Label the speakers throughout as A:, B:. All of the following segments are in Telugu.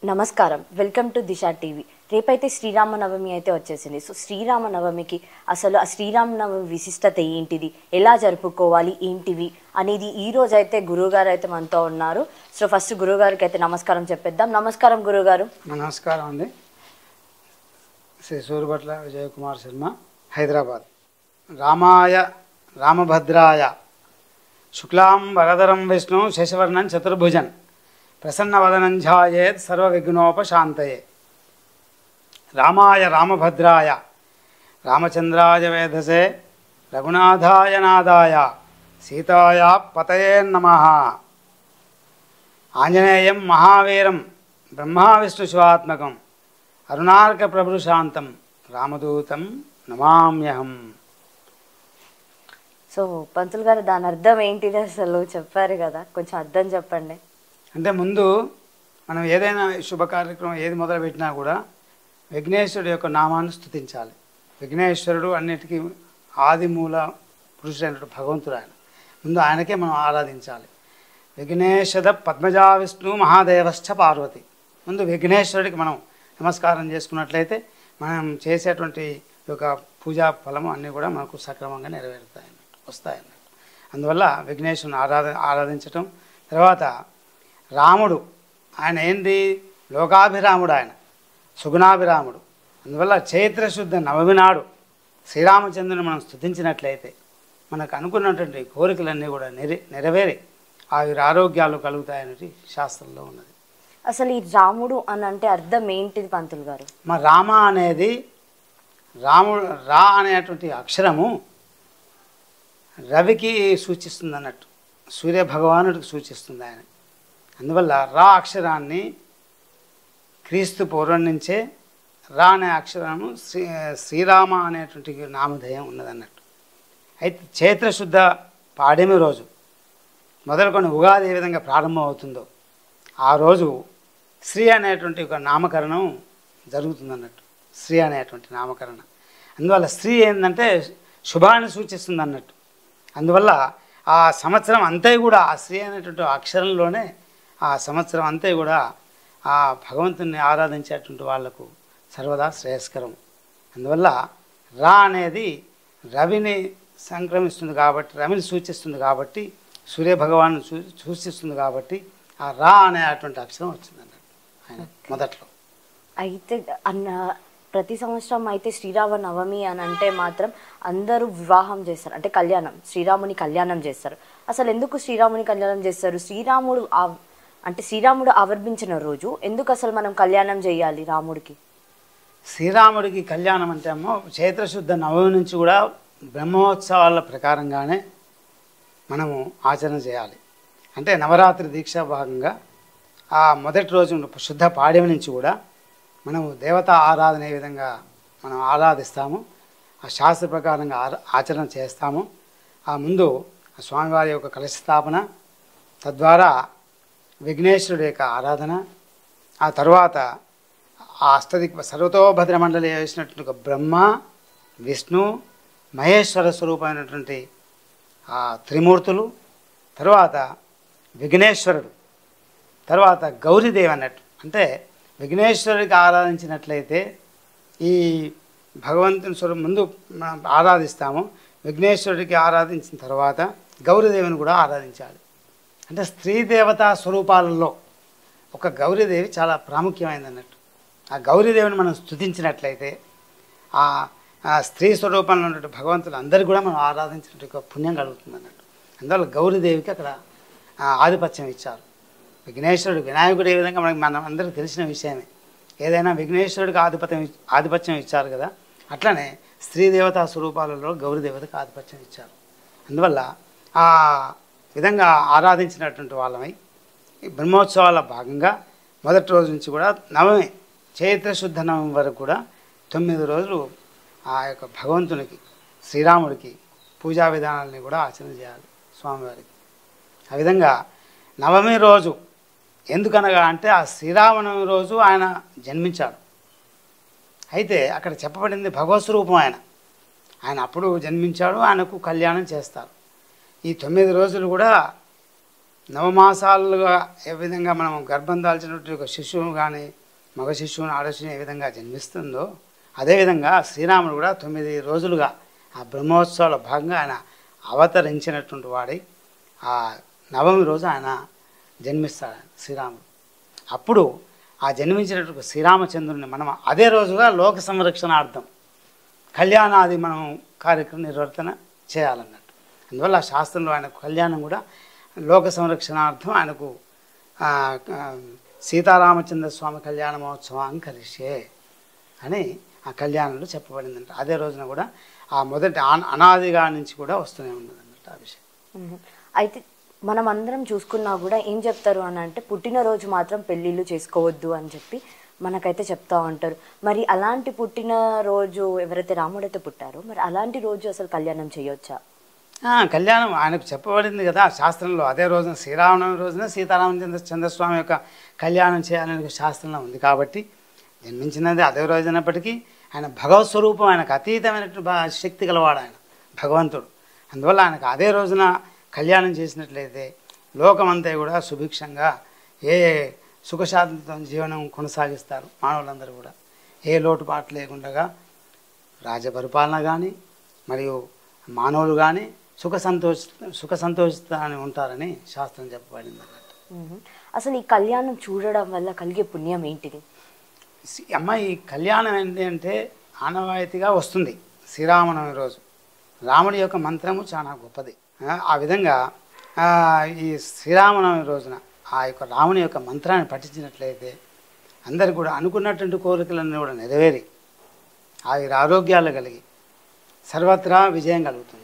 A: నమస్కారం, వెల్కమ్ టు దిశా టీవీ. రేపైతే శ్రీరామనవమి అయితే వచ్చేసింది. సో శ్రీరామనవమికి అసలు ఆ శ్రీరామనవమి విశిష్టత ఏంటిది, ఎలా జరుపుకోవాలి, ఏంటివి అనేది ఈ రోజు అయితే గురువుగారు అయితే మనతో ఉన్నారు. సో ఫస్ట్ గురువుగారికి అయితే నమస్కారం చెప్పేద్దాం. నమస్కారం గురువుగారు.
B: నమస్కారం అండి. శ్రీ సూర్యభట్ల విజయ్ కుమార్ శర్మ, హైదరాబాద్. రామాయ రామభద్రాయ శుక్లాం వరదరం విష్ణు శశివర్ణం చతుర్భుజన్ ప్రసన్నవదనం ధ్యాయేత్ సర్వవిఘ్నోపశాంతయే. రామాయ రామభద్రాయ రామచంద్రాయ వేధసే రఘునాథాయ నాదాయ సీతాయ పతయే నమః. ఆంజనేయం మహావీరం బ్రహ్మా విష్ణు శివాత్మకం అరుణార్క ప్రభుశాంతం రామదూతం నమామ్యహం.
A: సో పంతులు గారు, దాని అర్థం ఏంటిది అసలు చెప్పారు కదా, కొంచెం అర్థం చెప్పండి.
B: అంటే ముందు మనం ఏదైనా శుభ కార్యక్రమం ఏది మొదలుపెట్టినా కూడా విఘ్నేశ్వరుడు యొక్క నామాన్ని స్తుతించాలి. విఘ్నేశ్వరుడు అన్నిటికీ ఆది మూల పురుషుడైనటువంటి భగవంతుడు. ఆయన ముందు ఆయనకే మనం ఆరాధించాలి. విఘ్నేశ్వర పద్మజా విష్ణు మహాదేవశ్చ పార్వతి. ముందు విఘ్నేశ్వరుడికి మనం నమస్కారం చేసుకున్నట్లయితే మనం చేసేటువంటి యొక్క పూజా ఫలము అన్నీ కూడా మనకు సక్రమంగా వస్తాయన్నట్టు. అందువల్ల విఘ్నేశ్వరుని ఆరాధించటం. తర్వాత రాముడు ఆయన ఏంది, లోకాభిరాముడు, ఆయన సుగుణాభిరాముడు. అందువల్ల చైత్రశుద్ధ నవమి నాడు శ్రీరామచంద్రుని మనం స్తుతించినట్లయితే మనకు అనుకున్నటువంటి కోరికలన్నీ కూడా నెరవేరి ఆరోగ్యాలు కలుగుతాయనేది శాస్త్రంలో ఉన్నది.
A: అసలు ఈ రాముడు అని అంటే అర్థం ఏంటిది పంతులు గారు?
B: మా రామ అనేది రాముడు రా అనేటువంటి అక్షరము రవికి సూచిస్తుంది అన్నట్టు, సూర్య భగవానుడికి సూచిస్తుంది ఆయన. అందువల్ల రా అక్షరాన్ని క్రీస్తు పూర్వం నుంచే రా అనే అక్షరము శ్రీరామ అనేటువంటి నామధేయం ఉన్నదన్నట్టు. అయితే చైత్రశుద్ధ పాడ్యమి రోజు మొదలుకొని ఉగాది ఏ విధంగా ప్రారంభం అవుతుందో ఆ రోజు శ్రీ అనేటువంటి ఒక నామకరణం జరుగుతుందన్నట్టు. శ్రీ అనేటువంటి నామకరణం. అందువల్ల స్త్రీ ఏంటంటే శుభాన్ని సూచిస్తుంది అన్నట్టు. అందువల్ల ఆ సంవత్సరం అంతే కూడా ఆ శ్రీ అనేటువంటి అక్షరంలోనే ఆ సంవత్సరం అంతే కూడా ఆ భగవంతుని ఆరాధించేటువంటి వాళ్లకు సర్వదా శ్రేయస్కరం. అందువల్ల రా అనేది రవిని సంక్రమిస్తుంది కాబట్టి, రవిని సూచిస్తుంది కాబట్టి, సూర్యభగవాను సూచిస్తుంది కాబట్టి ఆ రా అనేటువంటి అక్షరం వచ్చింది అన్నట్టు ఆయన మొదట్లో.
A: అయితే ప్రతి సంవత్సరం అయితే శ్రీరామనవమి అని అంటే మాత్రం అందరూ వివాహం చేస్తారు, అంటే కళ్యాణం, శ్రీరాముని కళ్యాణం చేస్తారు. అసలు ఎందుకు శ్రీరాముని కళ్యాణం చేస్తారు? శ్రీరాముడు ఆవిర్భించిన రోజు ఎందుకు అసలు మనం కళ్యాణం చేయాలి రాముడికి?
B: శ్రీరాముడికి కళ్యాణం అంటే అమ్మో చైత్రశుద్ధ నవమి నుంచి కూడా బ్రహ్మోత్సవాల ప్రకారంగానే మనము ఆచరణ చేయాలి. అంటే నవరాత్రి దీక్ష భాగంగా ఆ మొదటి రోజు శుద్ధ పాడ్యం నుంచి కూడా మనము దేవతా ఆరాధన ఏ విధంగా మనం ఆరాధిస్తాము, ఆ శాస్త్ర ప్రకారంగా ఆచరణ చేస్తాము. ఆ ముందు స్వామివారి యొక్క కలశ స్థాపన, తద్వారా విఘ్నేశ్వరుడి యొక్క ఆరాధన, ఆ తర్వాత ఆ సర్వతోభద్ర మండలి వేసినటువంటి బ్రహ్మ విష్ణు మహేశ్వర స్వరూపమైనటువంటి ఆ త్రిమూర్తులు, తర్వాత విఘ్నేశ్వరుడు, తర్వాత గౌరీదేవి అన్నట్టు. అంటే విఘ్నేశ్వరుడికి ఆరాధించినట్లయితే ఈ భగవంతుని స్వరూపం ముందు మనం ఆరాధిస్తాము. విఘ్నేశ్వరుడికి ఆరాధించిన తర్వాత గౌరీదేవిని కూడా ఆరాధించాలి. అంటే స్త్రీ దేవతా స్వరూపాలలో ఒక గౌరీదేవి చాలా ప్రాముఖ్యమైనది అన్నట్టు. ఆ గౌరీదేవిని మనం స్తుతించినట్లయితే ఆ స్త్రీ స్వరూపంలో ఉన్నటువంటి భగవంతులు అందరికీ కూడా మనం ఆరాధించినట్టు పుణ్యం కలుగుతుంది అన్నట్టు. అందువల్ల గౌరీదేవికి అక్కడ ఆధిపత్యం ఇచ్చారు. విఘ్నేశ్వరుడు, వినాయకుడు ఏ విధంగా మనం అందరికీ తెలిసిన విషయమే. ఏదైనా విఘ్నేశ్వరుడికి ఆధిపత్యం ఇచ్చారు కదా, అట్లనే స్త్రీ దేవతా స్వరూపాలలో గౌరీదేవతకు ఆధిపత్యం ఇచ్చారు. అందువల్ల ఆ విధంగా ఆరాధించినటువంటి వాళ్ళమై ఈ బ్రహ్మోత్సవాల భాగంగా మొదటి రోజు నుంచి కూడా నవమి, చైత్రశుద్ధ నవమి వరకు కూడా 9 రోజులు ఆ యొక్క భగవంతునికి, శ్రీరాముడికి పూజా విధానాలని కూడా ఆచరణ చేయాలి స్వామివారికి. ఆ విధంగా నవమి రోజు ఎందుకనగా అంటే ఆ శ్రీరామనవమి రోజు ఆయన జన్మించాడు. అయితే అక్కడ చెప్పబడింది భగవత్ స్వరూపం ఆయన అప్పుడు జన్మించాడు, ఆయనకు కళ్యాణం చేస్తారు. ఈ 9 రోజులు కూడా నవమాసాలుగా ఏ విధంగా మనం గర్భం దాల్చినటువంటి ఒక శిశువు కానీ మగ శిశువుని ఆడ శిశువుని ఏ విధంగా జన్మిస్తుందో అదేవిధంగా శ్రీరాముడు కూడా 9 రోజులుగా ఆ బ్రహ్మోత్సవాల భాగంగా ఆయన అవతరించినటువంటి వాడి ఆ నవమి రోజు ఆయన జన్మిస్తాడు శ్రీరాముడు. అప్పుడు ఆ జన్మించినటువంటి శ్రీరామచంద్రుని మనం అదే రోజుగా లోక సంరక్షణార్థం కళ్యాణాది మనం కార్యక్రమం నిర్వర్తన చేయాలన్నట్టు. అందువల్ల శాస్త్రంలో ఆయనకు కళ్యాణం కూడా లోక సంరక్షణార్థం ఆయనకు సీతారామచంద్ర స్వామి కళ్యాణ మహోత్సవం కలిసే అని ఆ కళ్యాణంలో చెప్పబడిందంట. అదే రోజున కూడా ఆ మొదటి అనాదిగా నుంచి కూడా వస్తూనే ఉన్నది అన్నట్టు ఆ విషయం.
A: అయితే మనం అందరం చూసుకున్నా కూడా ఏం చెప్తారు అని అంటే పుట్టినరోజు మాత్రం పెళ్ళిళ్ళు చేసుకోవద్దు అని చెప్పి మనకైతే చెప్తా ఉంటారు. మరి అలాంటి పుట్టినరోజు ఎవరైతే రాముడైతే పుట్టారో మరి అలాంటి రోజు అసలు కళ్యాణం చేయొచ్చా?
B: కళ్యాణం ఆయనకు చెప్పబడింది కదా శాస్త్రంలో. అదే రోజున శ్రీరామనవమి రోజున సీతారామచంద్రస్వామి యొక్క కళ్యాణం చేయాలని శాస్త్రంలో ఉంది. కాబట్టి జన్మించినది అదే రోజునప్పటికీ ఆయన భగవత్ స్వరూపం, ఆయనకు అతీతమైనటువంటి శక్తి గలవాడు ఆయన భగవంతుడు. అందువల్ల ఆయనకు అదే రోజున కళ్యాణం చేసినట్లయితే లోకమంతా కూడా సుభిక్షంగా ఏ సుఖశాంతితో జీవనం కొనసాగిస్తారు. మానవులందరూ కూడా ఏ లోటుపాటు లేకుండా రాజ్యపరిపాలన కానీ మరియు మానవులు కానీ సుఖ సంతోషితాన్ని ఉంటారని శాస్త్రం చెప్పబడింది అన్నట్టు.
A: అసలు ఈ కళ్యాణం చూడడం వల్ల కలిగే పుణ్యం ఏంటిది?
B: ఈ కళ్యాణం ఏంటి అంటే ఆనవాయితీగా వస్తుంది. శ్రీరామనవమి రోజు రాముడి యొక్క మంత్రము చాలా గొప్పది. ఆ విధంగా ఈ శ్రీరామనవమి రోజున ఆ యొక్క రాముని యొక్క మంత్రాన్ని పఠించినట్లయితే అందరు కూడా అనుకున్నటువంటి కోరికలన్నీ కూడా నెరవేరి ఆరోగ్యాలు కలిగి సర్వత్రా విజయం కలుగుతుంది.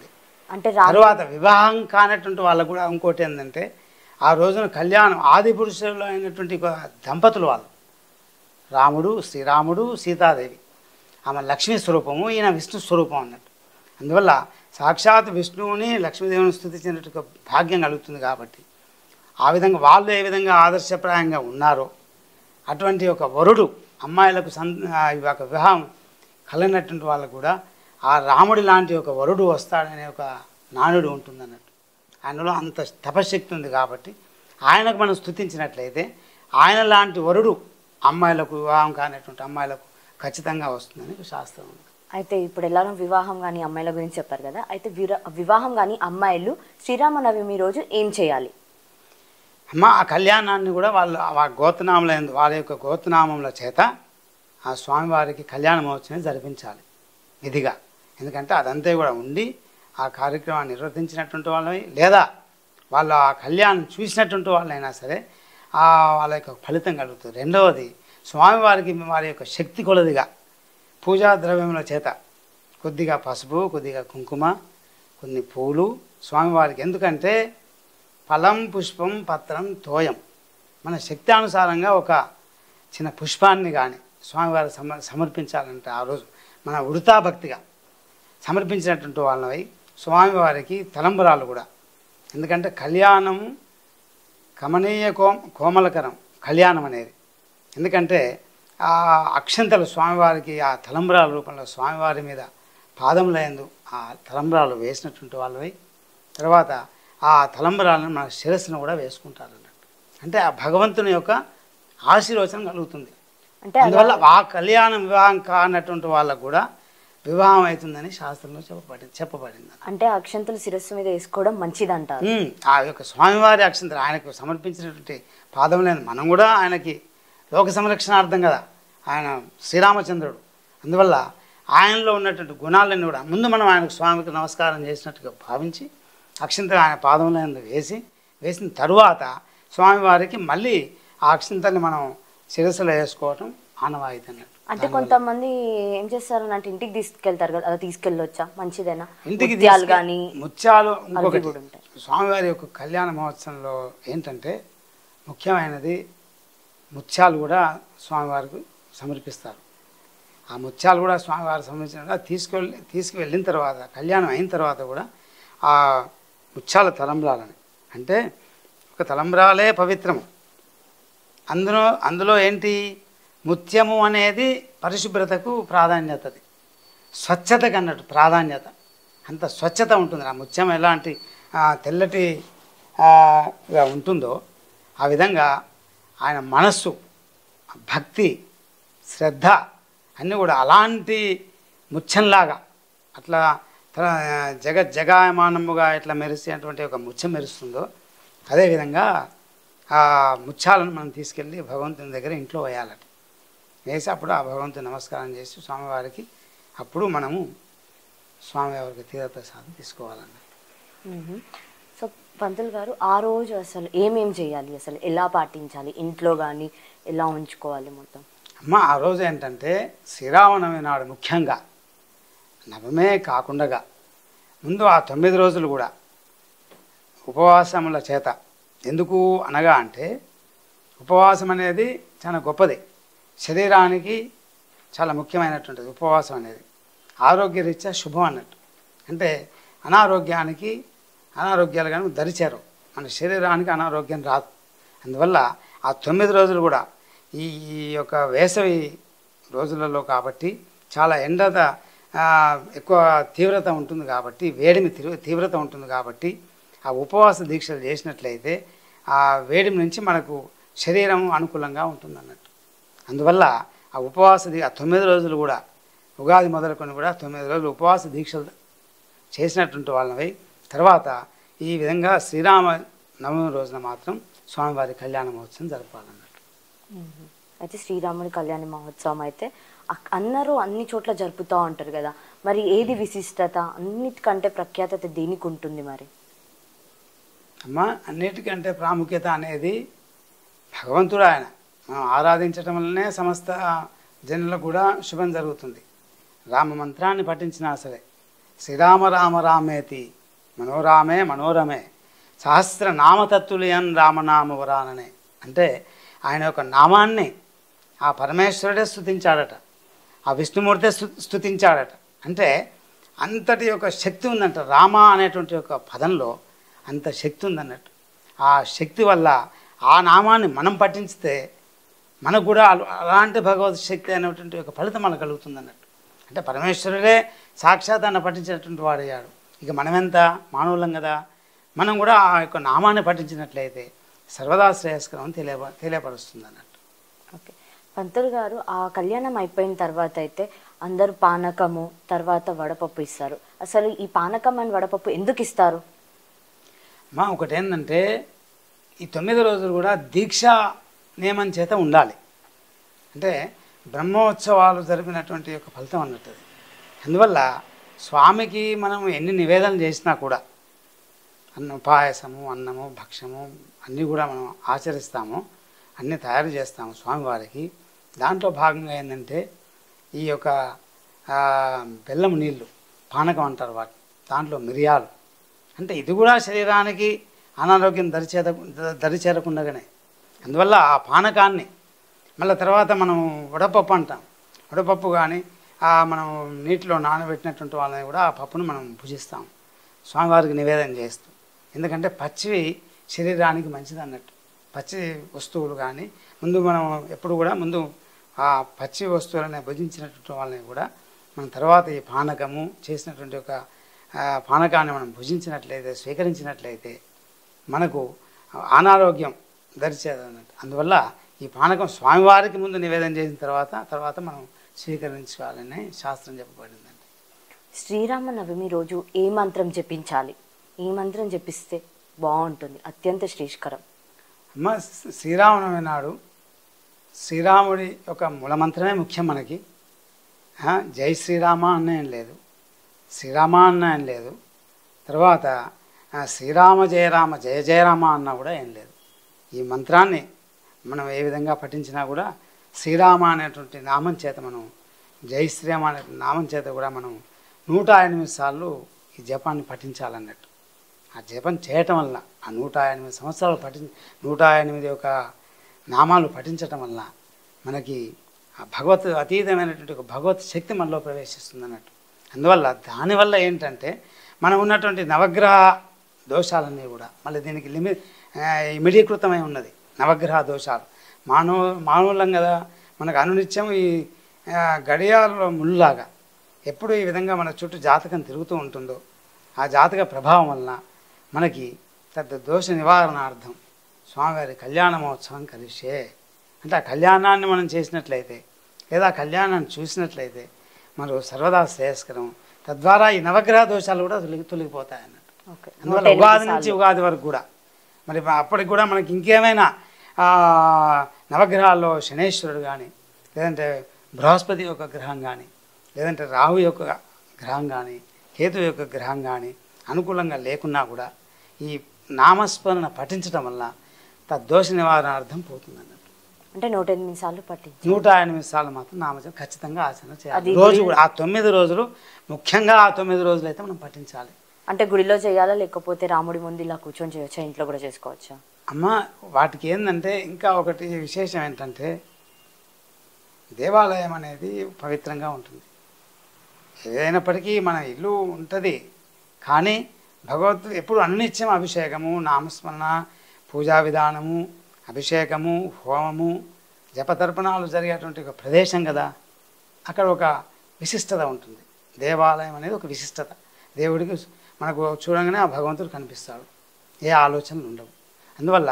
A: అంటే
B: తర్వాత వివాహం కానటువంటి వాళ్ళకు కూడా ఇంకోటి ఏంటంటే ఆ రోజున కళ్యాణం ఆది పురుషులు అయినటువంటి దంపతులు వాళ్ళు రాముడు శ్రీరాముడు సీతాదేవి, ఆమె లక్ష్మీ స్వరూపము, ఈయన విష్ణు స్వరూపం అన్నట్టు. అందువల్ల సాక్షాత్ విష్ణువుని లక్ష్మీదేవిని స్తుతించినట్టు భాగ్యం కలుగుతుంది. కాబట్టి ఆ విధంగా వాళ్ళు ఏ విధంగా ఆదర్శప్రాయంగా ఉన్నారో అటువంటి ఒక వరుడు అమ్మాయిలకు ఒక వివాహం కలిగినటువంటి వాళ్ళకు కూడా ఆ రాముడి లాంటి ఒక వరుడు వస్తాడనే ఒక నానుడు ఉంటుందన్నట్టు. ఆయనలో అంత తపశక్తి ఉంది. కాబట్టి ఆయనకు మనం స్తుతించినట్లయితే ఆయన లాంటి వరుడు అమ్మాయిలకు వివాహం కానటువంటి అమ్మాయిలకు ఖచ్చితంగా వస్తుందని శాస్త్రం ఉంది.
A: అయితే ఇప్పుడు ఎలానో వివాహం కానీ అమ్మాయిల గురించి చెప్పారు కదా, అయితే వివాహం కానీ అమ్మాయిలు శ్రీరామనవమి రోజు ఏం చేయాలి?
B: ఆ కళ్యాణాన్ని కూడా వాళ్ళ యొక్క గోత్రనామముల చేత ఆ స్వామివారికి కళ్యాణ మహోత్సవం జరిపించాలి విధిగా. ఎందుకంటే అదంతా కూడా ఉండి ఆ కార్యక్రమాన్ని నిర్వర్తించినటువంటి వాళ్ళని లేదా వాళ్ళు ఆ కళ్యాణం చూసినటువంటి వాళ్ళైనా సరే వాళ్ళ యొక్క ఫలితం కలుగుతుంది. రెండవది స్వామివారికి వారి యొక్క శక్తి కొలదిగా పూజా ద్రవ్యముల చేత కొద్దిగా పసుపు, కొద్దిగా కుంకుమ, కొన్ని పూలు స్వామివారికి, ఎందుకంటే ఫలం పుష్పం పత్రం తోయం మన శక్తానుసారంగా ఒక చిన్న పుష్పాన్ని కానీ స్వామివారి సమర్పించాలంటే ఆ రోజు మన ఉడతా భక్తిగా సమర్పించినటువంటి వాళ్ళవి స్వామివారికి తలంబరాలు కూడా. ఎందుకంటే కళ్యాణం కమనీయ కోమలకరం కళ్యాణం అనేది. ఎందుకంటే ఆ అక్షంతలు స్వామివారికి ఆ తలంబరాల రూపంలో స్వామివారి మీద పాదములందు ఆ తలంబరాలు వేసినటువంటి వాళ్ళవి తర్వాత ఆ తలంబరాలను మన శిరస్సును కూడా వేసుకుంటారు అన్నట్టు. అంటే ఆ భగవంతుని యొక్క ఆశీర్వచనం కలుగుతుంది. అంటే అందువల్ల ఆ కళ్యాణం వివాహం కానటువంటి వాళ్ళకు కూడా వివాహం అవుతుందని శాస్త్రంలో చెప్పబడింది.
A: అంటే అక్షంతలు శిరస్సు మీద వేసుకోవడం మంచిది అంటారు.
B: ఆ యొక్క స్వామివారి అక్షంతలు ఆయనకు సమర్పించినటువంటి పాదములైన మనం కూడా ఆయనకి లోక సంరక్షణార్థం కదా ఆయన శ్రీరామచంద్రుడు. అందువల్ల ఆయనలో ఉన్నటువంటి గుణాలన్నీ కూడా ముందు మనం ఆయనకు స్వామికి నమస్కారం చేసినట్టుగా భావించి అక్షంతలు ఆయన పాదములందు వేసిన తరువాత స్వామివారికి మళ్ళీ ఆ అక్షంతల్ని మనం శిరస్సులో వేసుకోవటం ఆనవాయితీ అన్నట్టు.
A: అంటే కొంతమంది ఏం చేస్తారు అంటే ఇంటికి తీసుకెళ్తారు కదా, అలా తీసుకెళ్ళొచ్చా? మంచిదేనా?
B: ఇంటికి
A: కానీ
B: ముత్యాలు ఇంకొకటి స్వామివారి యొక్క కళ్యాణ మహోత్సవంలో ఏంటంటే ముఖ్యమైనది ముత్యాలు కూడా స్వామివారికి సమర్పిస్తారు. ఆ ముత్యాలు కూడా స్వామివారికి సంబంధించిన తీసుకువెళ్ళిన తర్వాత కళ్యాణం అయిన తర్వాత కూడా ఆ ముత్యాల తలంబ్రాలని, అంటే ఒక తలంబ్రాలే పవిత్రము. అందులో ఏంటి ముత్యము అనేది పరిశుభ్రతకు ప్రాధాన్యతది, స్వచ్ఛతకు అన్నట్టు ప్రాధాన్యత. అంత స్వచ్ఛత ఉంటుంది. ఆ ముత్యం ఎలాంటి తెల్లటి గా ఉంటుందో ఆ విధంగా ఆయన మనస్సు, భక్తి, శ్రద్ధ అన్నీ కూడా అలాంటి ముత్యంలాగా అట్లా జగజ్జగాయమానముగా ఇట్లా మెరిసేటువంటి ఒక ముత్యం మెరుస్తుందో అదేవిధంగా ఆ ముత్యాలను మనం తీసుకెళ్ళి భగవంతుని దగ్గర ఇంట్లో వేయాలట. వేసి అప్పుడు ఆ భగవంతుని నమస్కారం చేసి స్వామివారికి అప్పుడు మనము స్వామివారికి తీర్థప్రసాదం తీసుకోవాలన్నమాట.
A: సో పంతులు గారు ఆ రోజు అసలు ఏమేం చేయాలి, అసలు ఎలా పాటించాలి, ఇంట్లో కానీ ఎలా ఉంచుకోవాలి మొత్తం?
B: అమ్మ ఆ రోజు ఏంటంటే శ్రీరామనవమి నాడు ముఖ్యంగా నవమే కాకుండా ముందు ఆ 9 రోజులు కూడా ఉపవాసముల చేత, ఎందుకు అనగా అంటే ఉపవాసం అనేది చాలా గొప్పది, శరీరానికి చాలా ముఖ్యమైనటువంటిది ఉపవాసం అనేది, ఆరోగ్యరీత్యా శుభం అన్నట్టు. అంటే అనారోగ్యాలు కానీ దరిచేరు, మన శరీరానికి అనారోగ్యం రాదు. అందువల్ల ఆ 9 రోజులు కూడా ఈ యొక్క వేసవి రోజులలో కాబట్టి చాలా ఎక్కువ తీవ్రత ఉంటుంది కాబట్టి, వేడిమి తీవ్రత ఉంటుంది కాబట్టి ఆ ఉపవాస దీక్షలు చేసినట్లయితే ఆ వేడిమి నుంచి మనకు శరీరం అనుకూలంగా ఉంటుంది అన్నట్టు. అందువల్ల ఆ 9 రోజులు కూడా ఉగాది మొదలుకొని కూడా 9 రోజులు ఉపవాస దీక్షలు చేసినటువంటి వాళ్ళవి. తర్వాత ఈ విధంగా శ్రీరామ నవమి రోజున మాత్రం స్వామివారి కళ్యాణ మహోత్సవం జరపాలన్నట్టు.
A: అయితే శ్రీరాముడి కళ్యాణ మహోత్సవం అయితే అందరూ అన్ని చోట్ల జరుపుతూ ఉంటారు కదా, మరి ఏది విశిష్టత, అన్నిటికంటే ప్రఖ్యాతత దేనికి ఉంటుంది మరి?
B: అమ్మ అన్నిటికంటే ప్రాముఖ్యత అనేది భగవంతుడు, ఆయన మనం ఆరాధించటం వల్లనే సమస్త జనులకు కూడా శుభం జరుగుతుంది. రామ మంత్రాన్ని పఠించినా సరే శ్రీరామ రామ రామేతి మనోరామే మనోరమే సహస్రనామతత్తులయన్ రామనామవరాననే, అంటే ఆయన యొక్క నామాన్ని ఆ పరమేశ్వరుడే స్తుతించాడట, ఆ విష్ణుమూర్తే స్తుతించాడట. అంటే అంతటి యొక్క శక్తి ఉందంట రామ అనేటువంటి ఒక పదంలో, అంత శక్తి ఉందన్నట్టు. ఆ శక్తి వల్ల ఆ నామాన్ని మనం పఠించితే మనకు కూడా అలాంటి భగవత్ శక్తి అనేటువంటి ఒక ఫలితం మనకు కలుగుతుంది అన్నట్టు. అంటే పరమేశ్వరుడే సాక్షాత్ అన్న పఠించినటువంటి వాడయ్యాడు. ఇక మనమెంత మానవులం కదా, మనం కూడా ఆ యొక్క నామాన్ని పఠించినట్లయితే సర్వదా శ్రేయస్కరం తెలియపరుస్తుంది అన్నట్టు.
A: ఓకే పంతులు గారు, ఆ కళ్యాణం అయిపోయిన తర్వాత అయితే అందరూ పానకము తర్వాత వడపప్పు ఇస్తారు. అసలు ఈ పానకం అని వడపప్పు ఎందుకు ఇస్తారు?
B: ఒకటి ఏంటంటే ఈ 9 రోజులు కూడా దీక్షా నియమం చేత ఉండాలి. అంటే బ్రహ్మోత్సవాలు జరిపినటువంటి యొక్క ఫలితం అన్నట్టు. అందువల్ల స్వామికి మనం ఎన్ని నివేదనలు చేసినా కూడా పాయసము, అన్నము, భక్షము అన్నీ కూడా మనం ఆచరిస్తాము, అన్నీ తయారు చేస్తాము స్వామివారికి. దాంట్లో భాగంగా ఏంటంటే ఈ యొక్క బెల్లం నీళ్ళు పానకం అంటారు వాటి, దాంట్లో మిరియాలు, అంటే ఇది కూడా శరీరానికి అనారోగ్యం దరిచేరకుండగానే. అందువల్ల ఆ పానకాన్ని మళ్ళీ తర్వాత మనం వడపప్పు అంటాం, వడపప్పు కానీ మనం నీటిలో నానబెట్టినటువంటి వాళ్ళని కూడా ఆ పప్పును మనం భుజిస్తాం, స్వామివారికి నివేదన చేస్తాం. ఎందుకంటే పచ్చివి శరీరానికి మంచిది అన్నట్టు. పచ్చి వస్తువులు కానీ మనం ఎప్పుడు కూడా ముందు ఆ పచ్చి వస్తువులని భుజించినటువంటి వాళ్ళని కూడా మనం తర్వాత ఈ పానకము చేసినటువంటి ఒక పానకాన్ని మనం భుజించినట్లయితే, స్వీకరించినట్లయితే మనకు అనారోగ్యం దరిచేదన్నట్టు. అందువల్ల ఈ పానకం స్వామివారికి ముందు నివేదన చేసిన తర్వాత మనం స్వీకరించాలని శాస్త్రం చెప్పబడిందండి.
A: శ్రీరామ నవమి రోజు ఏ మంత్రం జపించాలి, ఏ మంత్రం జపిస్తే బాగుంటుంది, అత్యంత శ్రేష్కరం?
B: అమ్మ శ్రీరామనవమి నాడు శ్రీరాముడి యొక్క మూలమంత్రమే ముఖ్యం మనకి. జై శ్రీరామ అన్న ఏం లేదు, శ్రీరామ అన్న ఏం లేదు, తర్వాత శ్రీరామ జయ రామ జయ జయరామ అన్న కూడా ఏం లేదు. ఈ మంత్రాన్ని మనం ఏ విధంగా పఠించినా కూడా శ్రీరామ అనేటువంటి నామం చేత మనం, జై శ్రీరామ అనే నామం చేత కూడా మనం 108 సార్లు ఈ జపాన్ని పఠించాలన్నట్టు. ఆ జపం చేయటం వల్ల ఆ 108 సంవత్సరాలు 108 ఒక నామాలు పఠించటం వల్ల మనకి ఆ అతీతమైనటువంటి ఒక భగవత్ శక్తి మనలో ప్రవేశిస్తుంది అన్నట్టు. అందువల్ల దానివల్ల ఏంటంటే మనం ఉన్నటువంటి నవగ్రహ దోషాలన్నీ కూడా మళ్ళీ దీనికి ఇమిడీకృతమై ఉన్నది. నవగ్రహ దోషాలు మానవులం కదా, మనకు అనునిత్యం ఈ గడియారంలో ముళ్ళలాగా ఎప్పుడు ఈ విధంగా మన చుట్టూ జాతకం తిరుగుతూ ఉంటుందో ఆ జాతక ప్రభావం వలన మనకి తద్దోష నివారణార్థం స్వామివారి కళ్యాణ మహోత్సవం కలిసే అంటే ఆ కళ్యాణాన్ని మనం చేసినట్లయితే లేదా ఆ కళ్యాణాన్ని చూసినట్లయితే మనకు సర్వదా శ్రేయస్కరం. తద్వారా ఈ నవగ్రహ దోషాలు కూడా తొలగిపోతాయి అన్నట్టు. అందువల్ల ఉగాది నుంచి ఉగాది వరకు కూడా మరి అప్పటికి కూడా మనకి ఇంకేమైనా నవగ్రహాల్లో శనేశ్వరుడు కానీ లేదంటే బృహస్పతి యొక్క గ్రహం కానీ లేదంటే రాహు యొక్క గ్రహం కానీ కేతు యొక్క గ్రహం కానీ అనుకూలంగా లేకున్నా కూడా ఈ నామస్మరణ పఠించడం వల్ల తద్దోష నివారణార్థం పోతుంది అన్నట్టు.
A: అంటే 108 సార్లు పట్టించి
B: 108 సార్లు మాత్రం నామజపం ఖచ్చితంగా ఆచరణ చేయాలి. రోజు కూడా ఆ 9 రోజులు, ముఖ్యంగా ఆ 9 రోజులు అయితే మనం పఠించాలి.
A: అంటే గుడిలో చేయాలా లేకపోతే రాముడి ముందు ఇలా కూర్చొని చేయొచ్చా, ఇంట్లో కూడా చేసుకోవచ్చా?
B: అమ్మ వాటికి ఏంటంటే ఇంకా ఒకటి విశేషం ఏంటంటే దేవాలయం అనేది పవిత్రంగా ఉంటుంది. ఏదైనప్పటికీ మన ఇల్లు ఉంటుంది కానీ భగవద్గీత ఎప్పుడు అన్నిత్యం అభిషేకము, నామస్మరణ, పూజా విధానము, అభిషేకము, హోమము, జపతర్పణాలు జరిగేటువంటి ఒక ప్రదేశం కదా. అక్కడ ఒక విశిష్టత ఉంటుంది. దేవాలయం అనేది ఒక విశిష్టత. దేవుడికి మనకు చూడంగానే ఆ భగవంతుడు కనిపిస్తాడు, ఏ ఆలోచనలు ఉండవు. అందువల్ల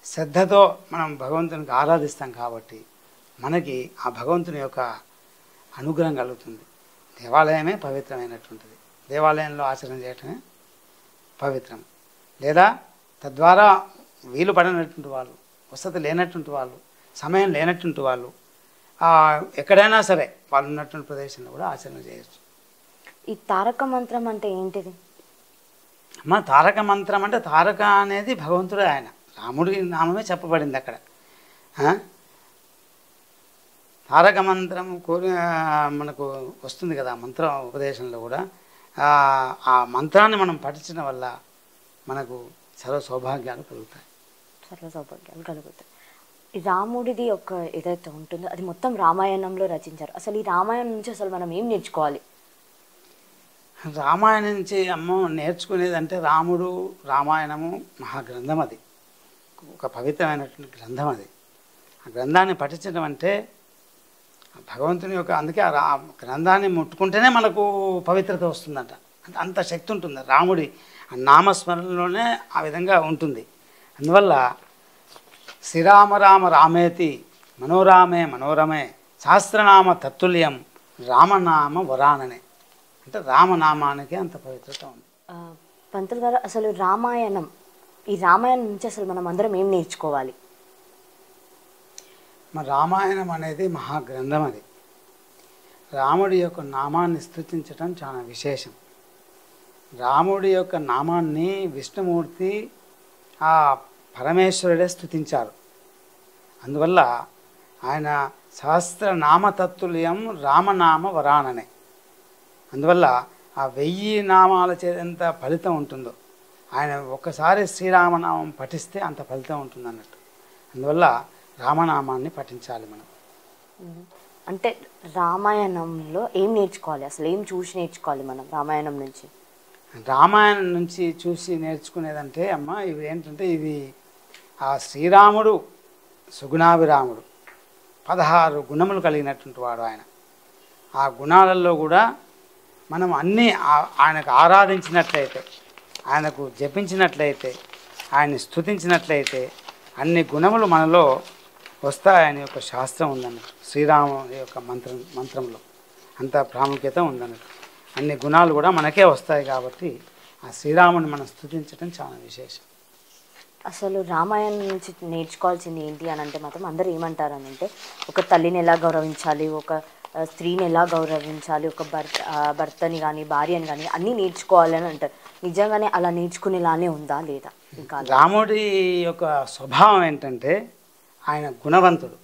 B: శ్రద్ధతో మనం భగవంతునికి ఆరాధిస్తాం కాబట్టి మనకి ఆ భగవంతుని యొక్క అనుగ్రహం కలుగుతుంది. దేవాలయమే పవిత్రమైనటువంటిది. దేవాలయంలో ఆచరణ చేయటమే పవిత్రం. లేదా తద్వారా వీలు పడినటువంటి వాళ్ళు, వసతి లేనటువంటి వాళ్ళు, సమయం లేనటువంటి వాళ్ళు ఎక్కడైనా సరే వాళ్ళు ఉన్నటువంటి ప్రదేశంలో కూడా ఆచరణ చేయొచ్చు.
A: ఈ తారక మంత్రం అంటే ఏంటిది
B: అమ్మ? తారక మంత్రం అంటే తారక అనేది భగవంతుడు, ఆయన రాముడి నామమే చెప్పబడింది అక్కడ. తారక మంత్రం మనకు వస్తుంది కదా మంత్ర ఉపదేశంలో కూడా. ఆ మంత్రాన్ని మనం పఠించడం వల్ల మనకు సర్వ సౌభాగ్యాలు కలుగుతాయి.
A: సర్వ సౌభాగ్యాలు కలుగుతాయి. ఈ రాముడిది ఒక ఏదైతే ఉంటుందో అది మొత్తం రామాయణంలో రచించారు. అసలు ఈ రామాయణం నుంచి అసలు మనం ఏం నేర్చుకోవాలి?
B: రామాయణం నుంచి నేర్చుకునేది అంటే రామాయణము మహాగ్రంథం. అది ఒక పవిత్రమైనటువంటి గ్రంథం. అది ఆ గ్రంథాన్ని పఠించడం అంటే భగవంతుని యొక్క, అందుకే ఆ గ్రంథాన్ని ముట్టుకుంటేనే మనకు పవిత్రత వస్తుందంట. అంటే అంత శక్తి ఉంటుంది రాముడి నామస్మరణలోనే ఆ విధంగా ఉంటుంది. అందువల్ల శ్రీరామ రామ రామేతి మనోరామే మనోరమే సహస్రనామ తత్తుల్యం రామనామ వరాననే. అంటే రామనామానికి అంత పవిత్రత ఉంది.
A: పంతులు గారు, అసలు ఈ రామాయణం నుంచి అసలు మనం అందరం ఏం నేర్చుకోవాలి?
B: మరి రామాయణం అనేది మహాగ్రంథం. అది రాముడి యొక్క నామాన్ని స్తుతించటం చాలా విశేషం. రాముడి యొక్క నామాన్ని విష్ణుమూర్తి ఆ పరమేశ్వరుడే స్తుతించారు. అందువల్ల ఆయన సహస్రనామతత్తుల్యం రామనామ వరాననే. అందువల్ల ఆ 1000 నామాల ఎంత ఫలితం ఉంటుందో, ఆయన ఒక్కసారి శ్రీరామనామం పఠిస్తే అంత ఫలితం ఉంటుంది అన్నట్టు. అందువల్ల రామనామాన్ని పఠించాలి మనం.
A: అంటే రామాయణంలో ఏం నేర్చుకోవాలి? అసలు ఏం చూసి నేర్చుకోవాలి మనం రామాయణం నుంచి?
B: రామాయణం నుంచి చూసి నేర్చుకునేదంటే అమ్మ ఇవి ఏంటంటే, ఇది ఆ శ్రీరాముడు సుగుణాభిరాముడు, 16 గుణములు కలిగినటువంటి వాడు ఆయన. ఆ గుణాలలో కూడా మనం అన్నీ ఆయనకు ఆరాధించినట్లయితే, ఆయనకు జపించినట్లయితే, ఆయన్ని స్తుతించినట్లయితే అన్ని గుణములు మనలో వస్తాయని ఒక శాస్త్రం ఉందన్నట్టు. శ్రీరాముడి యొక్క మంత్రంలో అంత ప్రాముఖ్యత ఉందన్నట్టు. అన్ని గుణాలు కూడా మనకే వస్తాయి కాబట్టి ఆ శ్రీరాముని మనం స్తుతించడం చాలా విశేషం.
A: అసలు రామాయణం నుంచి నేర్చుకోవాల్సింది ఏంటి అని అంటే మాత్రం అందరూ ఏమంటారని అంటే, ఒక తల్లిని ఎలా గౌరవించాలి, ఒక స్త్రీని ఎలా గౌరవించాలి, ఒక భర్తని కానీ భార్యని కానీ అన్నీ నేర్చుకోవాలి అని అంటారు. నిజంగానే అలా నేర్చుకునేలానే ఉందా లేదా? ఇంకా
B: రాముడి యొక్క స్వభావం ఏంటంటే ఆయన గుణవంతుడు,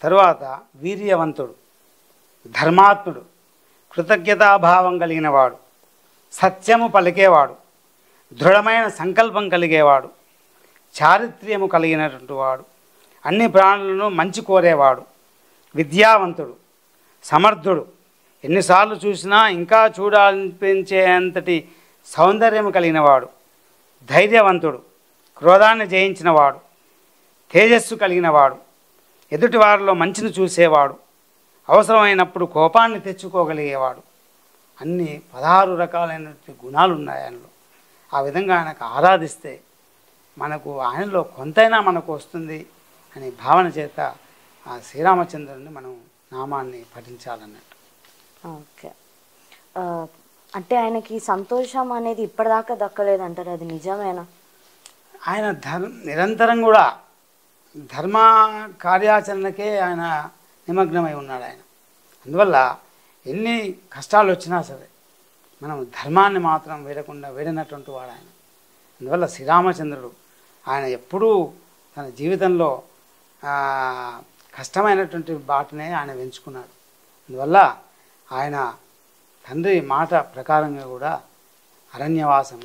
B: తరువాత వీర్యవంతుడు, ధర్మాత్ముడు, కృతజ్ఞతాభావం కలిగినవాడు, సత్యము పలికేవాడు, దృఢమైన సంకల్పం కలిగేవాడు, చారిత్ర్యము కలిగినటువంటి వాడు, అన్ని ప్రాణులను మంచి కోరేవాడు, విద్యావంతుడు, సమర్థుడు, ఎన్నిసార్లు చూసినా ఇంకా చూడాలనిపించేంతటి సౌందర్యము కలిగినవాడు, ధైర్యవంతుడు, క్రోధాన్ని జయించినవాడు, తేజస్సు కలిగినవాడు, ఎదుటి వారిలో మంచిని చూసేవాడు, అవసరమైనప్పుడు కోపాన్ని తెచ్చుకోగలిగేవాడు. అన్ని 16 రకాలైనటువంటి గుణాలు ఉన్నాయి ఆయనలో. ఆ విధంగా ఆయనకు ఆరాధిస్తే మనకు ఆయనలో కొంతైనా మనకు వస్తుంది అనే భావన చేత ఆ శ్రీరామచంద్రుని మనం నామాన్ని పఠించాలన్నట్టు.
A: ఓకే. ఆ, అంటే ఆయనకి సంతోషం అనేది ఇప్పటిదాకా దక్కలేదంటారు, అది నిజమేనా?
B: ఆయన నిరంతరం కూడా ధర్మ కార్యాచరణకే ఆయన నిమగ్నమై ఉన్నాడు ఆయన. అందువల్ల ఎన్ని కష్టాలు వచ్చినా సరే మనం ధర్మాన్ని మాత్రం వీడనటువంటి వాడు ఆయన. అందువల్ల శ్రీరామచంద్రుడు ఆయన ఎప్పుడూ తన జీవితంలో కష్టమైనటువంటి బాటనే ఆయన ఎంచుకున్నాడు. అందువల్ల ఆయన తండ్రి మాట ప్రకారంగా కూడా అరణ్యవాసం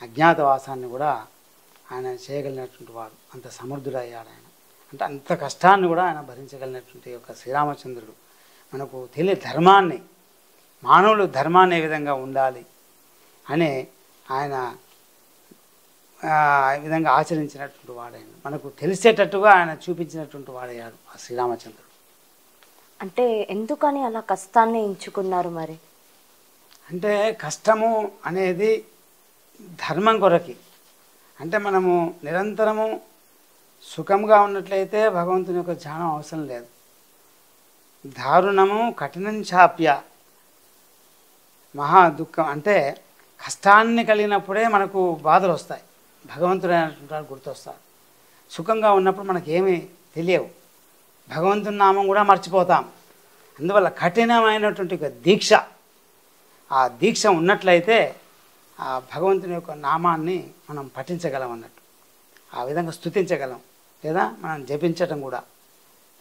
B: అజ్ఞాతవాసాన్ని కూడా ఆయన చేయగలిగినటువంటి వాడు. అంత సమర్థుడయ్యాడు ఆయన. అంటే అంత కష్టాన్ని కూడా ఆయన భరించగలిగినటువంటి యొక్క శ్రీరామచంద్రుడు మనకు ధర్మాన్ని, మానవులు ధర్మాన్ని ఏ విధంగా ఉండాలి అని ఆయన ఈ విధంగా ఆచరించినటువంటి వాడాయన. మనకు తెలిసేటట్టుగా ఆయన చూపించినటువంటి వాడయ్యాడు ఆ శ్రీరామచంద్రుడు.
A: అంటే ఎందుకని అలా కష్టాన్ని ఎంచుకున్నారు మరి?
B: అంటే కష్టము అనేది ధర్మం కొరకి. అంటే మనము నిరంతరము సుఖంగా ఉన్నట్లయితే భగవంతుని యొక్క ధ్యానం అవసరం లేదు. దారుణము కఠినం చాప్య మహా దుఃఖం. అంటే కష్టాన్ని కలిగినప్పుడే మనకు బాధలు వస్తాయి, భగవంతుడు అయినటువంటి వాడు గుర్తొస్తాడు. సుఖంగా ఉన్నప్పుడు మనకేమీ తెలియవు, భగవంతుని నామం కూడా మర్చిపోతాం. అందువల్ల కఠినమైనటువంటి ఒక దీక్ష, ఆ దీక్ష ఉన్నట్లయితే ఆ భగవంతుని యొక్క నామాన్ని మనం పఠించగలం అన్నట్టు, ఆ విధంగా స్తుతించగలం, లేదా మనం జపించటం కూడా,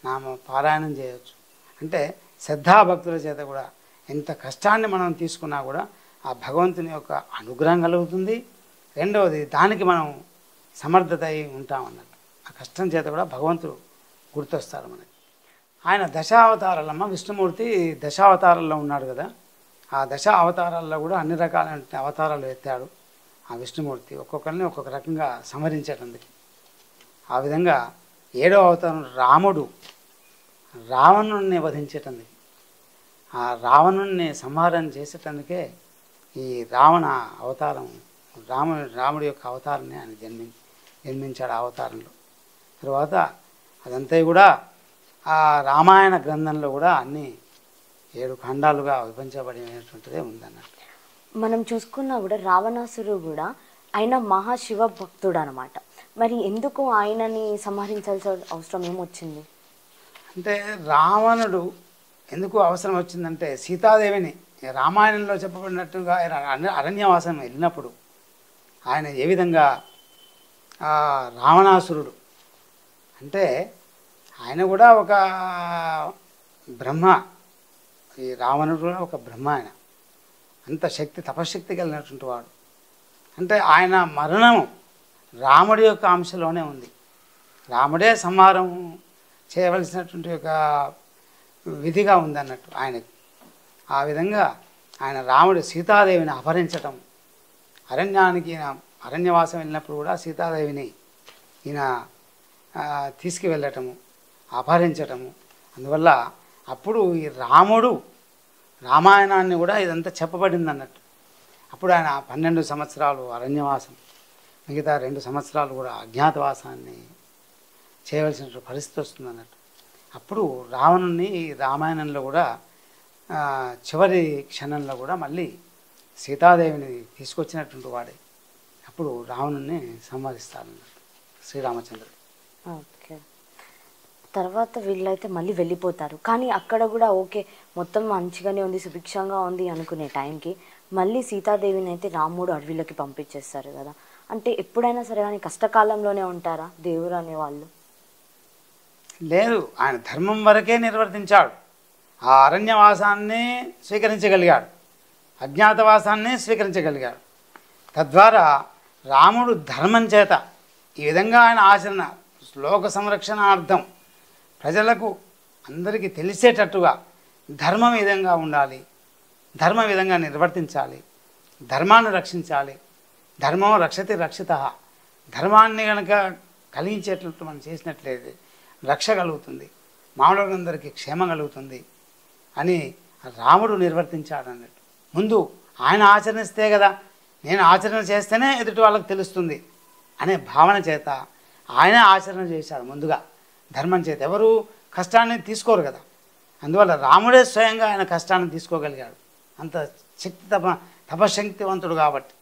B: నామ పారాయణం చేయవచ్చు. అంటే శ్రద్ధాభక్తుల చేత కూడా ఎంత కష్టాన్ని మనం తీసుకున్నా కూడా ఆ భగవంతుని యొక్క అనుగ్రహం కలుగుతుంది. రెండవది దానికి మనం సమర్థత అయి ఉంటామన్నట్టు. ఆ కష్టం చేత కూడా భగవంతుడు గుర్తొస్తాడు మనకి. ఆయన దశావతారాలమ్మ, విష్ణుమూర్తి దశావతారాల్లో ఉన్నాడు కదా. ఆ దశ అవతారాల్లో కూడా అన్ని రకాలైన అవతారాలు ఎత్తాడు ఆ విష్ణుమూర్తి, ఒక్కొక్కరిని ఒక్కొక్క రకంగా సంహరించేటందుకు. ఆ విధంగా 7వ అవతారం రాముడు రావణుణ్ణి వధించేటందుకు, ఆ రావణుణ్ణి సంహారం చేసేటందుకే ఈ రావణ అవతారం, రాముడి యొక్క అవతారాన్ని ఆయన జన్మించాడు ఆ అవతారంలో. తర్వాత అదంతా కూడా ఆ రామాయణ గ్రంథంలో కూడా అన్ని 7 ఖండాలుగా విభజించబడినటువంటిదే ఉందన్నట్టు.
A: మనం చూసుకున్నా కూడా రావణాసురుడు కూడా ఆయన మహాశివ భక్తుడు అనమాట. మరి ఎందుకు ఆయనని సంహరించాల్సిన అవసరం ఏమొచ్చింది?
B: అంటే రావణుడు ఎందుకు అవసరం వచ్చిందంటే సీతాదేవిని రామాయణంలో చెప్పబడినట్టుగా అరణ్యవాసం వెళ్ళినప్పుడు ఆయన ఏ విధంగా రావణాసురుడు అంటే ఆయన కూడా ఒక బ్రహ్మ, ఈ రావణుడు కూడా ఒక బ్రహ్మ. ఆయన అంత శక్తి, తపశక్తి కలిగినటువంటి వాడు. అంటే ఆయన మరణము రాముడి యొక్క అంశలోనే ఉంది. రాముడే సంహారం చేయవలసినటువంటి ఒక విధిగా ఉందన్నట్టు ఆయనకు. ఆ విధంగా ఆయన రాముడు సీతాదేవిని అపహరించటం, అరణ్యానికి ఈయన అరణ్యవాసం వెళ్ళినప్పుడు కూడా సీతాదేవిని ఈయన తీసుకువెళ్ళటము, అపహరించటము. అందువల్ల అప్పుడు ఈ రాముడు రామాయణాన్ని కూడా ఇదంతా చెప్పబడింది అన్నట్టు. అప్పుడు ఆయన 12 సంవత్సరాలు అరణ్యవాసం, మిగతా 2 సంవత్సరాలు కూడా అజ్ఞాతవాసాన్ని చేయవలసిన పరిస్థితి వస్తుంది అన్నట్టు. అప్పుడు రావణుని రామాయణంలో కూడా చివరి క్షణంలో కూడా మళ్ళీ సీతాదేవిని తీసుకొచ్చినటువంటి వాడే అప్పుడు రావణుని సంహరిస్తారన్నట్టు శ్రీరామచంద్రుడు.
A: ఓకే. తర్వాత వీళ్ళైతే మళ్ళీ వెళ్ళిపోతారు. కానీ అక్కడ కూడా ఓకే మొత్తం మంచిగానే ఉంది, సుభిక్షంగా ఉంది అనుకునే టైంకి మళ్ళీ సీతాదేవిని అయితే రాముడు అడవిలోకి పంపించేస్తారు కదా. అంటే ఎప్పుడైనా సరే కానీ కష్టకాలంలోనే ఉంటారా దేవుడు అనేవాళ్ళు?
B: లేదు, ఆయన ధర్మం వరకే నిర్వర్తించాడు. ఆ అరణ్యవాసాన్ని స్వీకరించగలిగాడు, అజ్ఞాతవాసాన్ని స్వీకరించగలిగాడు. తద్వారా రాముడు ధర్మం చేత ఈ విధంగా ఆయన ఆచరణ, శ్లోక సంరక్షణార్థం ప్రజలకు అందరికీ తెలిసేటట్టుగా ధర్మం ఈ విధంగా ఉండాలి, ధర్మ విధంగా నిర్వర్తించాలి, ధర్మాన్ని రక్షించాలి. ధర్మం రక్షతి రక్షిత, ధర్మాన్ని కనుక కలిగించేటట్టు మనం చేసినట్లయితే రక్ష కలుగుతుంది, మానవులందరికీ క్షేమం కలుగుతుంది అని రాముడు నిర్వర్తించాడు అన్నట్టు. ముందు ఆయన ఆచరిస్తే కదా, నేను ఆచరణ చేస్తేనే ఎదుటి వాళ్ళకి తెలుస్తుంది అనే భావన చేత ఆయన ఆచరణ చేశాడు ముందుగా ధర్మం చేత. ఎవరు కష్టాన్ని తీసుకోరు కదా, అందువల్ల రాముడే స్వయంగా ఆయన కష్టాన్ని తీసుకోగలిగాడు. అంత శక్తి తపశక్తివంతుడు కాబట్టి,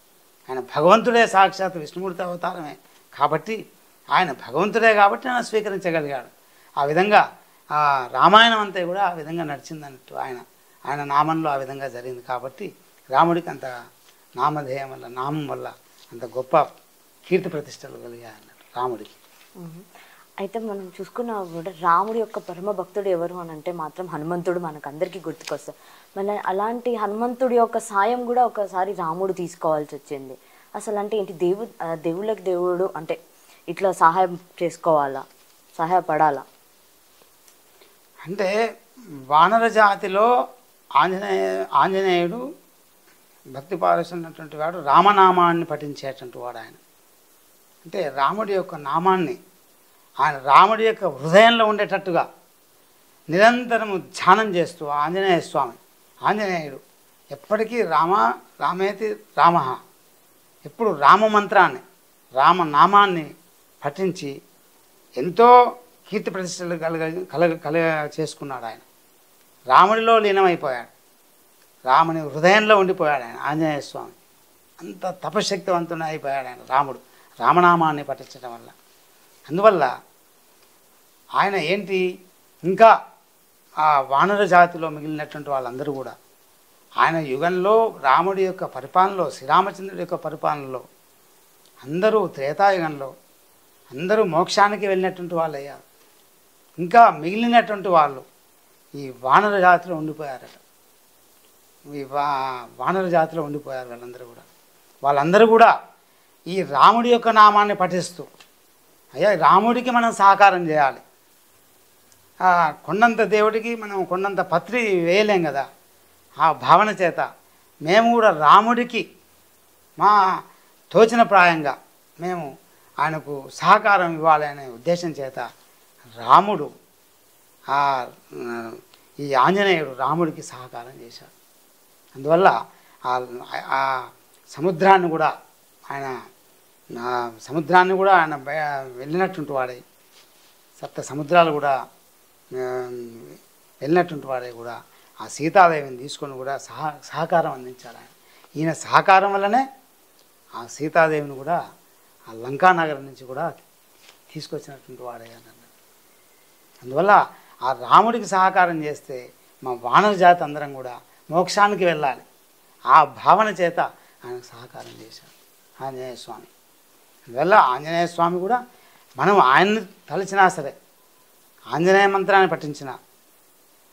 B: ఆయన భగవంతుడే, సాక్షాత్ విష్ణుమూర్తి అవతారమే కాబట్టి, ఆయన భగవంతుడే కాబట్టి ఆయన స్వీకరించగలిగాడు. ఆ విధంగా ఆ రామాయణం అంతా కూడా ఆ విధంగా నడిచిందన్నట్టు. ఆయన నామంలో ఆ విధంగా జరిగింది కాబట్టి రాముడికి అంత నామధేయం వల్ల, నామం వల్ల అంత గొప్ప కీర్తి ప్రతిష్టలు కలిగాయి అన్నట్టు రాముడికి.
A: అయితే మనం చూసుకున్నా కూడా రాముడి యొక్క పరమ భక్తుడు ఎవరు అని అంటే మాత్రం హనుమంతుడు మనకు అందరికీ గుర్తుకొస్తాడు. మళ్ళీ అలాంటి హనుమంతుడి యొక్క సాయం కూడా ఒకసారి రాముడు తీసుకోవాల్సి వచ్చింది. అసలు అంటే ఏంటి, దేవుళ్ళకి దేవుడు అంటే ఇట్లా సహాయం చేసుకోవాలా, సహాయపడాలా?
B: అంటే వానర జాతిలో ఆంజనేయుడు భక్తి పారసున్నటువంటి వాడు, రామనామాన్ని పఠించేటువంటి వాడు ఆయన. అంటే రాముడి యొక్క నామాన్ని ఆయన రాముడి యొక్క హృదయంలో ఉండేటట్టుగా నిరంతరము ధ్యానం చేస్తూ ఆంజనేయుడు ఎప్పటికీ రామేతి రామ, ఎప్పుడు రామమంత్రాన్ని రామనామాన్ని పఠించి ఎంతో కీర్తి ప్రతిష్టలు కలగ చేసుకున్నాడు. ఆయన రాముడిలో లీనమైపోయాడు, రాముని హృదయంలో ఉండిపోయాడు ఆయన ఆంజనేయ స్వామి. అంత తపశక్తివంతుని అయిపోయాడు ఆయన రాముడు రామనామాన్ని పఠించడం వల్ల. అందువల్ల ఆయన ఏంటి, ఇంకా ఆ వానర జాతిలో మిగిలినటువంటి వాళ్ళందరూ కూడా ఆయన యుగంలో రాముడి యొక్క పరిపాలనలో, శ్రీరామచంద్రుడి యొక్క పరిపాలనలో అందరూ త్రేతాయుగంలో అందరూ మోక్షానికి వెళ్ళినటువంటి వాళ్ళు అయ్యారు. ఇంకా మిగిలినటువంటి వాళ్ళు ఈ వానర జాతిలో ఉండిపోయారట. ఈ వానర జాతిలో ఉండిపోయారు వాళ్ళందరూ కూడా ఈ రాముడి యొక్క నామాన్ని పఠిస్తూ, అయ్యా రాముడికి మనం సహకారం చేయాలి, కొండంత దేవుడికి మనం కొండంత పత్రి వేయలేం కదా, ఆ భావన చేత మేము కూడా రాముడికి మా తోచిన ప్రాయంగా మేము ఆయనకు సహకారం ఇవ్వాలి అనే ఉద్దేశం చేత రాముడు ఈ ఆంజనేయుడు రాముడికి సహకారం చేశాడు. అందువల్ల ఆ సముద్రాన్ని కూడా ఆయన వెళ్ళినటువంటి వాడే, సప్త సముద్రాలు కూడా వెళ్ళినటువంటి వాడే కూడా ఆ సీతాదేవిని తీసుకొని కూడా సహకారం అందించాడు ఆయన. ఈయన సహకారం వల్లనే ఆ సీతాదేవిని కూడా ఆ లంకానగరం నుంచి కూడా తీసుకొచ్చినటువంటి వాడే అన్నాడు. అందువల్ల ఆ రాముడికి సహకారం చేస్తే మా వానర జాతి అందరం కూడా మోక్షానికి వెళ్ళాలి, ఆ భావన చేత ఆయనకు సహకారం చేశాడు ఆంజనేయ స్వామి. అందువల్ల ఆంజనేయ స్వామి కూడా మనం ఆయన్ని తలచినా సరే, ఆంజనేయ మంత్రాన్ని పఠించిన,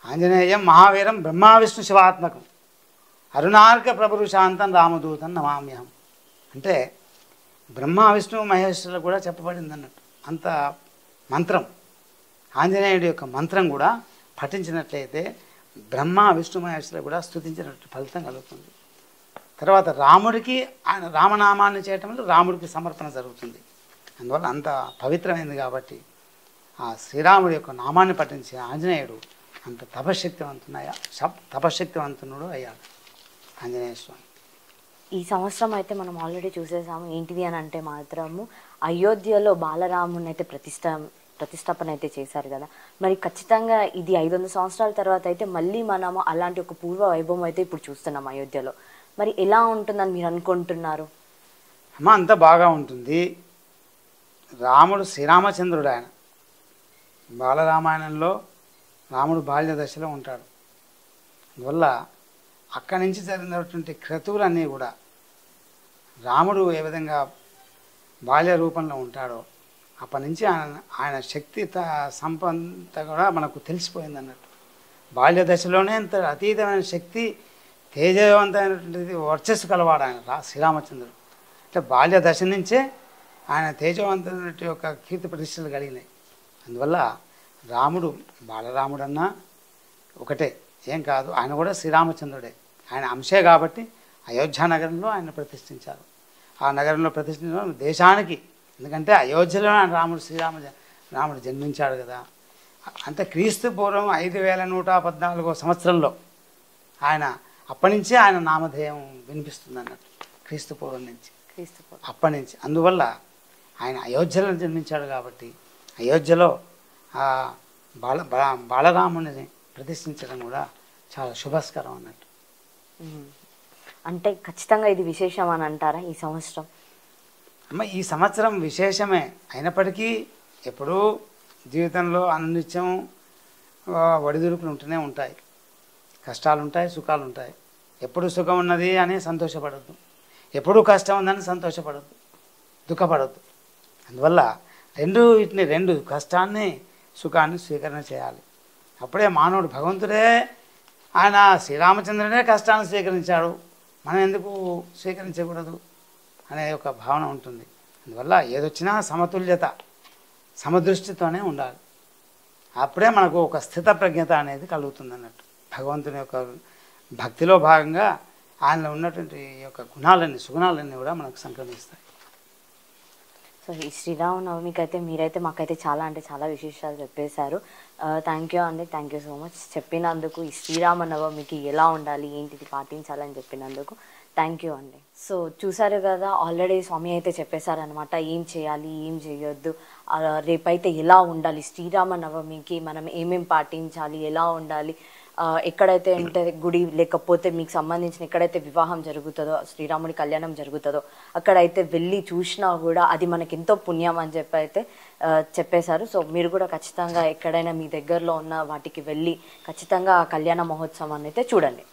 B: ఆంజనేయం మహావీరం బ్రహ్మా విష్ణు శివాత్మకం అరుణార్క ప్రభురు శాంతం రామదూతం నమామ్యహం అంటే బ్రహ్మ విష్ణు మహేశ్వరులు కూడా చెప్పబడింది అన్నట్టు. అంత మంత్రం ఆంజనేయుడి యొక్క మంత్రం కూడా పఠించినట్లయితే బ్రహ్మ విష్ణు మహేశ్వరులు కూడా స్తుతించినట్టు ఫలితం కలుగుతుంది. తర్వాత రాముడికి ఆయన రామనామాన్ని చేయటంలో రాముడికి సమర్పణ జరుగుతుంది. అందువల్ల అంత పవిత్రమైంది కాబట్టి ఆ శ్రీరాముడి యొక్క నామాన్ని పఠించిన ఆంజనేయుడు అంత తపశక్తివంతునుడు అయ్యాడు ఆంజనేయ స్వామి.
A: ఈ సంవత్సరం అయితే మనం ఆల్రెడీ చూసేసాము. ఏంటిది అని అంటే మాత్రము అయోధ్యలో బాలరాముని అయితే ప్రతిష్టాపన అయితే చేశారు కదా. మరి ఖచ్చితంగా ఇది 500 సంవత్సరాల తర్వాత అయితే మళ్ళీ మనము అలాంటి ఒక పూర్వ వైభవం అయితే ఇప్పుడు చూస్తున్నాం అయోధ్యలో. మరి ఎలా ఉంటుందని మీరు అనుకుంటున్నారు?
B: అమ్మ అంతా బాగా ఉంటుంది. రాముడు శ్రీరామచంద్రుడు, ఆయన బాలరామాయణంలో రాముడు బాల్య దశలో ఉంటాడు. అందువల్ల అక్కడి నుంచి జరిగినటువంటి క్రతువులన్నీ కూడా రాముడు ఏ విధంగా బాల్య రూపంలో ఉంటాడో అప్పటి నుంచి ఆయన శక్తి సంపద కూడా మనకు తెలిసిపోయింది అన్నట్టు. బాల్య దశలోనే అంత అతీతమైన శక్తి, తేజవంతమైనటువంటిది వర్చస్సు కలవాడు ఆయన శ్రీరామచంద్రుడు. అంటే బాల్య దశ నుంచే ఆయన తేజవంతమైన యొక్క కీర్తి ప్రతిష్టలు కలిగినాయి. అందువల్ల రాముడు బాలరాముడన్నా ఒకటే, ఏం కాదు. ఆయన కూడా శ్రీరామచంద్రుడే, ఆయన అంశే కాబట్టి అయోధ్య నగరంలో ఆయన ప్రతిష్ఠించారు. ఆ నగరంలో ప్రతిష్ఠించడం దేశానికి, ఎందుకంటే అయోధ్యలో రాముడు జన్మించాడు కదా. అంటే క్రీస్తు పూర్వం 5114 సంవత్సరంలో ఆయన అప్పటి నుంచే ఆయన నామధేయం వినిపిస్తుంది అన్నట్టు, క్రీస్తు పూర్వం నుంచి అప్పటి నుంచి. అందువల్ల ఆయన అయోధ్యలో జన్మించాడు కాబట్టి అయోధ్యలో ఆ బాలరాముని ప్రతిష్ఠించడం కూడా చాలా శుభస్కరం అన్నట్టు.
A: అంటే ఖచ్చితంగా ఇది విశేషం అని అంటారా ఈ సంవత్సరం?
B: అమ్మ ఈ సంవత్సరం విశేషమే అయినప్పటికీ ఎప్పుడూ జీవితంలో అనునిత్యం ఒడిదుడుకులు ఉంటూనే ఉంటాయి, కష్టాలు ఉంటాయి, సుఖాలు ఉంటాయి. ఎప్పుడు సుఖం ఉన్నది అని సంతోషపడద్దు, ఎప్పుడు కష్టం ఉందని సంతోషపడద్దు, దుఃఖపడద్దు. అందువల్ల రెండు కష్టాన్ని సుఖాన్ని స్వీకరణ చేయాలి. అప్పుడే మానవుడు భగవంతుడే ఆయన శ్రీరామచంద్రుడే కష్టాన్ని స్వీకరించాడు, మనం ఎందుకు స్వీకరించకూడదు అనే ఒక భావన ఉంటుంది. అందువల్ల ఏదొచ్చినా సమతుల్యత సమదృష్టితోనే ఉండాలి. అప్పుడే మనకు ఒక స్థిత ప్రజ్ఞత అనేది కలుగుతుంది అన్నట్టు. భగవంతుని యొక్క భక్తిలో భాగంగా ఆయనలో ఉన్నటువంటి యొక్క గుణాలన్నీ సుగుణాలన్నీ కూడా మనకు సంక్రమిస్తాయి.
A: సో ఈ శ్రీరామనవమికి అయితే మీరైతే మాకైతే చాలా అంటే చాలా విశేషాలు చెప్పేశారు. థ్యాంక్ యూ అండి, థ్యాంక్ యూ సో మచ్ చెప్పినందుకు. ఈ శ్రీరామనవమికి ఎలా ఉండాలి ఏంటిది పాటించాలని చెప్పినందుకు థ్యాంక్ యూ అండి. సో చూసారు కదా, ఆల్రెడీ స్వామి అయితే చెప్పేశారనమాట ఏం చేయాలి ఏం చేయొద్దు, రేపైతే ఎలా ఉండాలి, శ్రీరామనవమికి మనం ఏమేం పాటించాలి, ఎలా ఉండాలి, ఎక్కడైతే అంటే గుడి లేకపోతే మీకు సంబంధించిన ఎక్కడైతే వివాహం జరుగుతుందో శ్రీరాముడి కళ్యాణం జరుగుతుందో అక్కడైతే వెళ్ళి చూసినా కూడా అది మనకి ఎంతో పుణ్యం అని చెప్పి అయితే చెప్పేశారు. సో మీరు కూడా ఖచ్చితంగా ఎక్కడైనా మీ దగ్గరలో ఉన్న వాటికి వెళ్ళి ఖచ్చితంగా ఆ కళ్యాణ మహోత్సవాన్ని అయితే చూడండి.